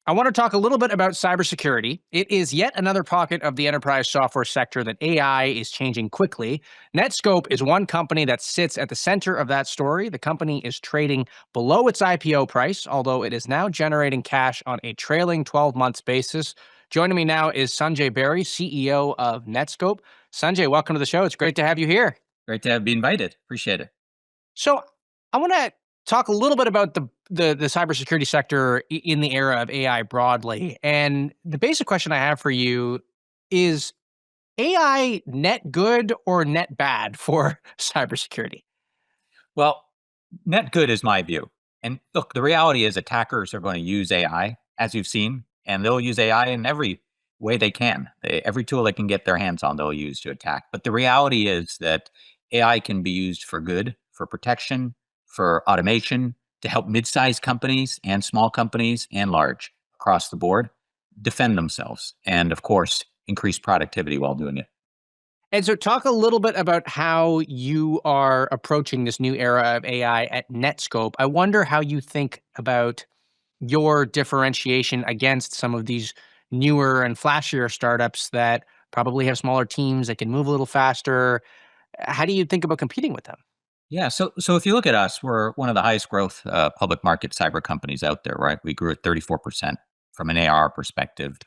I want to talk a little bit about cybersecurity. It is yet another pocket of the enterprise software sector that AI is changing quickly. Netskope is one company that sits at the center of that story. The company is trading below its IPO price, although it is now generating cash on a trailing 12 months basis. Joining me now is Sanjay Beri, CEO of Netskope. Sanjay, welcome to the show. It's great to have you here. Great to be invited. Appreciate it. So I want to talk a little bit about the cybersecurity sector in the era of AI broadly. And the basic question I have for you is AI net good or net bad for cybersecurity? Well, net good is my view. And look, the reality is attackers are going to use AI, as you've seen, and they'll use AI in every way they can. Every tool they can get their hands on, they'll use to attack. But the reality is that AI can be used for good, for protection, for automation, to help mid-sized companies and small companies and large across the board defend themselves. And of course, increase productivity while doing it. And so talk a little bit about how you are approaching this new era of AI at Netskope. I wonder how you think about your differentiation against some of these newer and flashier startups that probably have smaller teams that can move a little faster. How do you think about competing with them? Yeah. So if you look at us, we're one of the highest growth public market cyber companies out there, right? We grew at 34% from an ARR perspective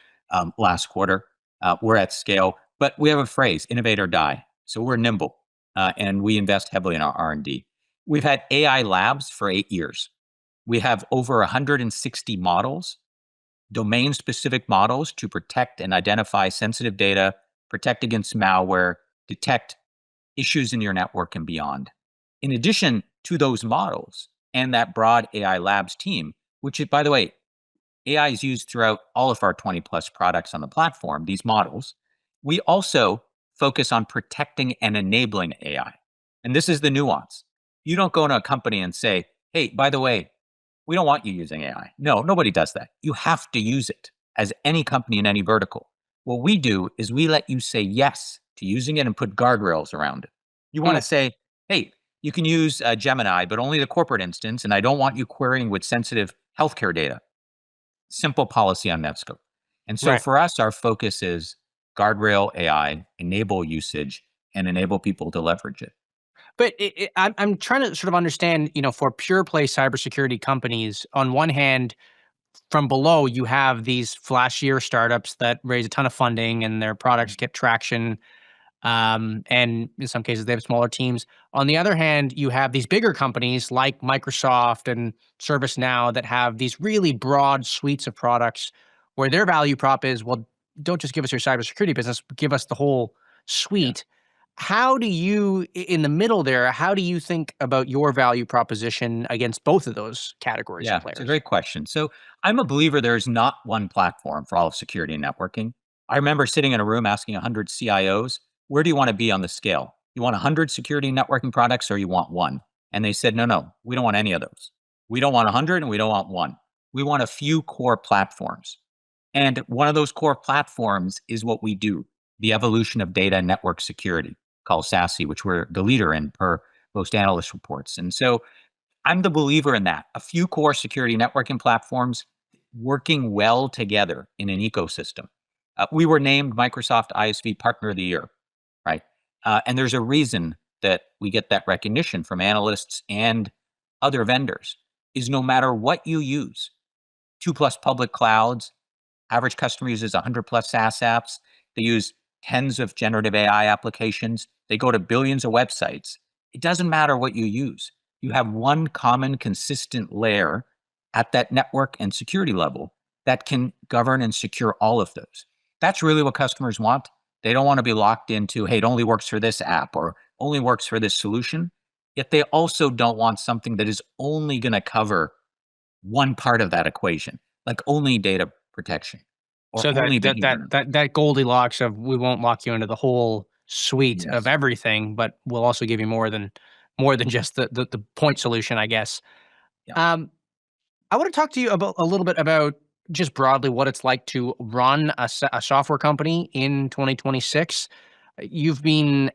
last quarter. We're at scale, but we have a phrase: innovate or die. So we're nimble, and we invest heavily in our R&D. We've had AI labs for 8 years. We have over 160 models, domain-specific models to protect and identify sensitive data, protect against malware, detect issues in your network and beyond. In addition to those models and that broad AI labs team, which, by the way, AI is used throughout all of our 20 plus products on the platform, these models, we also focus on protecting and enabling AI. And this is the nuance. You don't go into a company and say, hey, by the way, we don't want you using AI. No, nobody does that. You have to use it, as any company in any vertical. What we do is we let you say yes to using it and put guardrails around it. You want Hmm. to say, hey, you can use Gemini, but only the corporate instance, and I don't want you querying with sensitive healthcare data. Simple policy on Netscope. And so Right. for us, our focus is guardrail AI, enable usage, and enable people to leverage it. But I'm trying to sort of understand, for pure play cybersecurity companies, on one hand, from below, you have these flashier startups that raise a ton of funding and their products get traction. And in some cases, they have smaller teams. On the other hand, you have these bigger companies like Microsoft and ServiceNow that have these really broad suites of products where their value prop is, well, don't just give us your cybersecurity business, but give us the whole Yeah. suite. How do you, in the middle there, how do you think about your value proposition against both of those categories of Yeah, it's a players? great question. So I'm a believer there is not one platform for all of security and networking. I remember sitting in a room asking 100 CIOs, where do you want to be on the scale? You want 100 security and networking products or you want one? And they said, no, no, we don't want any of those. We don't want 100 and we don't want one. We want a few core platforms. And one of those core platforms is what we do, the evolution of data and network security, called SASE, which we're the leader in per most analyst reports. And so I'm the believer in that. A few core security networking platforms working well together in an ecosystem. We were named Microsoft ISV Partner of the Year, right? And there's a reason that we get that recognition from analysts and other vendors is no matter what you use, 2+ public clouds, average customer uses 100+ SaaS apps. They use tens of generative AI applications. They go to billions of websites. It doesn't matter what you use. You have one common, consistent layer at that network and security level that can govern and secure all of those. That's really what customers want. They don't want to be locked into, hey, it only works for this app or only works for this solution. Yet they also don't want something that is only going to cover one part of that equation, like only data protection or So only that that behavior. that that that Goldilocks of we won't lock you into the whole suite of Yes. everything, but we'll also give you more than just the point solution, I guess. Yeah. Um, I want to talk to you about a little bit about just broadly what it's like to run a software company in 2026. You've been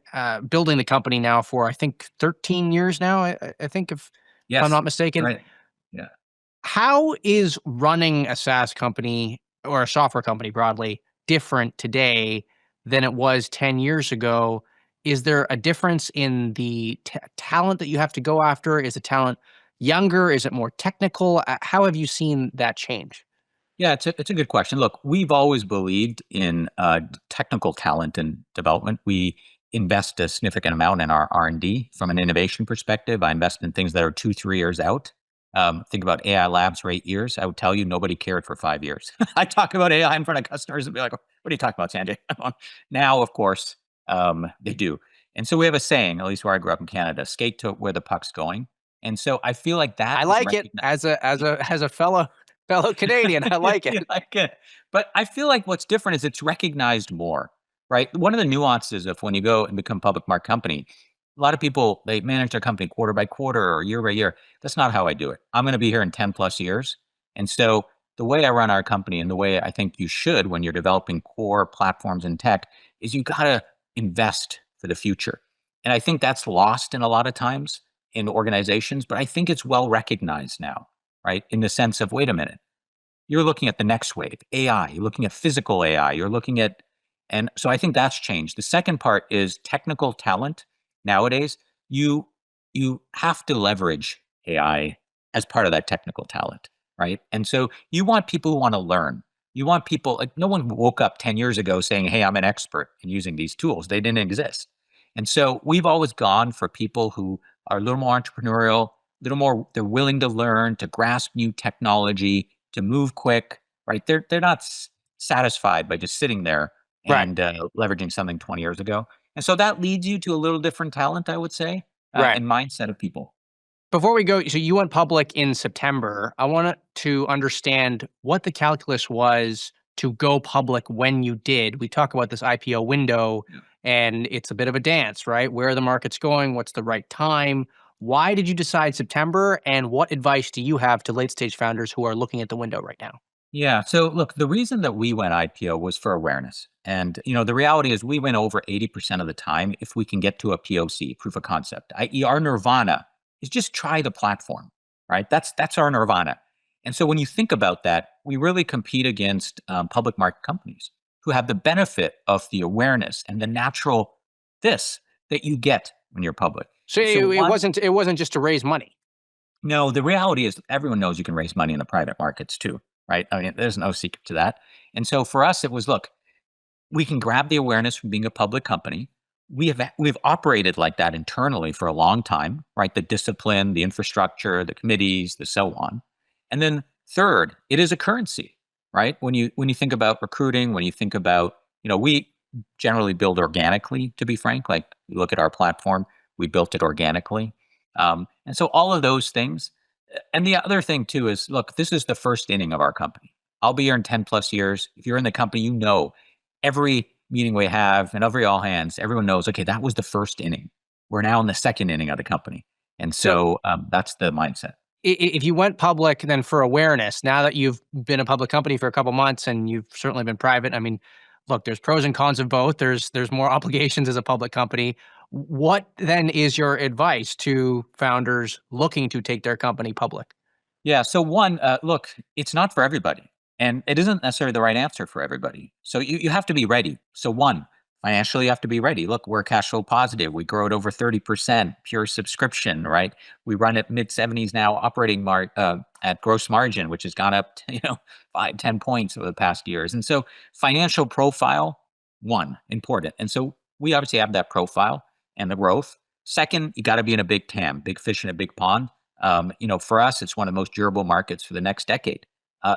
building the company now for I think 13 years now. I think if I'm Yes. not mistaken. Right. Yeah. How is running a SaaS company or a software company broadly different today than it was 10 years ago? Is there a difference in the talent that you have to go after? Is the talent younger? Is it more technical? How have you seen that change? Yeah, it's a good question. Look, we've always believed in technical talent and development. We invest a significant amount in our R&D from an innovation perspective. I invest in things that are 2, 3 years out. Think about AI labs for 8 years. I would tell you nobody cared for 5 years. I talk about AI in front of customers and be like, "What are you talking about, Sanjay?" Now, of course, they do. And so we have a saying, at least where I grew up in Canada: "Skate to where the puck's going." And so I feel like that I is like it recognized. as a fellow Canadian. I like it. You like it. But I feel like what's different is it's recognized more, right? One of the nuances of when you go and become a public market company, a lot of people, they manage their company quarter by quarter or year by year. That's not how I do it. I'm going to be here in 10 plus years. And so the way I run our company and the way I think you should when you're developing core platforms and tech is you got to invest for the future. And I think that's lost in a lot of times in organizations, but I think it's well recognized now, right? In the sense of, wait a minute, you're looking at the next wave, AI, you're looking at physical AI, you're looking at, and so I think that's changed. The second part is technical talent. Nowadays, you you have to leverage AI as part of that technical talent, right? And so you want people who want to learn. You want people like no one woke up 10 years ago saying, "Hey, I'm an expert in using these tools." They didn't exist. And so we've always gone for people who are a little more entrepreneurial, a little more they're willing to learn, to grasp new technology, to move quick, right? They're not satisfied by just sitting there Right. and leveraging something 20 years ago. And so that leads you to a little different talent, I would say, Right. and mindset of people. Before we go, so you went public in September. I wanted to understand what the calculus was to go public when you did. We talk about this IPO window, Yeah. and it's a bit of a dance, right? Where the market's going, what's the right time? Why did you decide September? And what advice do you have to late stage founders who are looking at the window right now? Yeah. So look, the reason that we went IPO was for awareness. And the reality is we win over 80% of the time if we can get to a POC, proof of concept. I.e., our nirvana is just try the platform, right? That's our nirvana. And so when you think about that, we really compete against public market companies who have the benefit of the awareness and the natural this that you get when you're public. So So one, it wasn't just to raise money. no, the reality is everyone knows you can raise money in the private markets too, right? I mean, there's no secret to that. And so for us, it was look, we can grab the awareness from being a public company. We've operated like that internally for a long time, right? The discipline, the infrastructure, the committees, the so on. And then third, it is a currency, right? When you think about recruiting, when you think about, we generally build organically, to be frank. Like you look at our platform, we built it organically. And so all of those things. And the other thing too is look, this is the first inning of our company. I'll be here in 10 plus years. If you're in the company, every meeting we have and every all hands, everyone knows, okay, that was the first inning. We're now in the second inning of the company. And So so that's the mindset. if you went public then for awareness, now that you've been a public company for a couple months and you've certainly been private, I mean, look, there's pros and cons of both. There's more obligations as a public company. What then is your advice to founders looking to take their company public? Yeah. So one, look, it's not for everybody, and it isn't necessarily the right answer for everybody. So you have to be ready. So one, financially, you have to be ready. Look, we're cash flow positive. We grow at over 30%, pure subscription, right? We run at mid 70s now, operating at gross margin, which has gone up, 5, 10 points over the past years. And so financial profile, one, important. And so we obviously have that profile and the growth. Second, you got to be in a big TAM, big fish in a big pond. For us, it's one of the most durable markets for the next decade.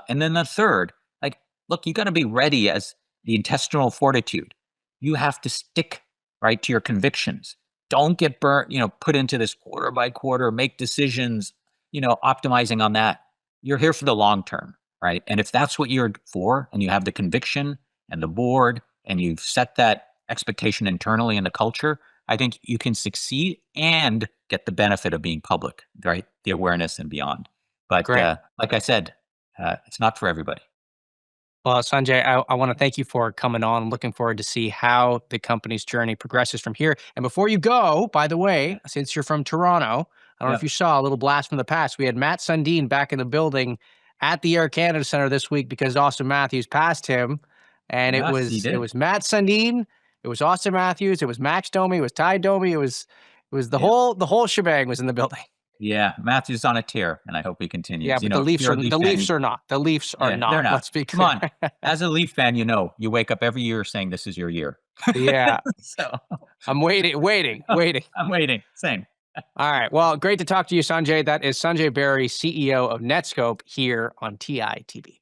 And then the third, like, look, you got to be ready as the intestinal fortitude. You have to stick right to your convictions. Don't get burnt, put into this quarter by quarter, make decisions, optimizing on that. You're here for the long term, right? And if that's what you're for, and you have the conviction and the board, and you've set that expectation internally in the culture, I think you can succeed and get the benefit of being public, right? The awareness and beyond. But Great. like I said, it's not for everybody. Well, Sanjay, I want to thank you for coming on. I'm looking forward to see how the company's journey progresses from here. And before you go, by the way, since you're from Toronto, I don't know if Yep. you saw a little blast from the past. We had Matt Sundin back in the building at the Air Canada Center this week because Austin Matthews passed him, and it Yes, he was it did. was Matt Sundin, it was Austin Matthews, it was Max Domi, it was Ty Domi, it was Yeah. the whole shebang was in the building. Yeah. Matthews on a tear, and I hope he Yeah, continues. but the If Leafs you're are a Leaf the fan, Leafs are not. The Leafs are yeah, they're not. not. Let's be Come on. clear. As a Leaf fan, you wake up every year saying this is your year. Yeah, So I'm waiting. I'm waiting. Same. All right. Well, great to talk to you, Sanjay. That is Sanjay Beri, CEO of Netskope, here on TI TV.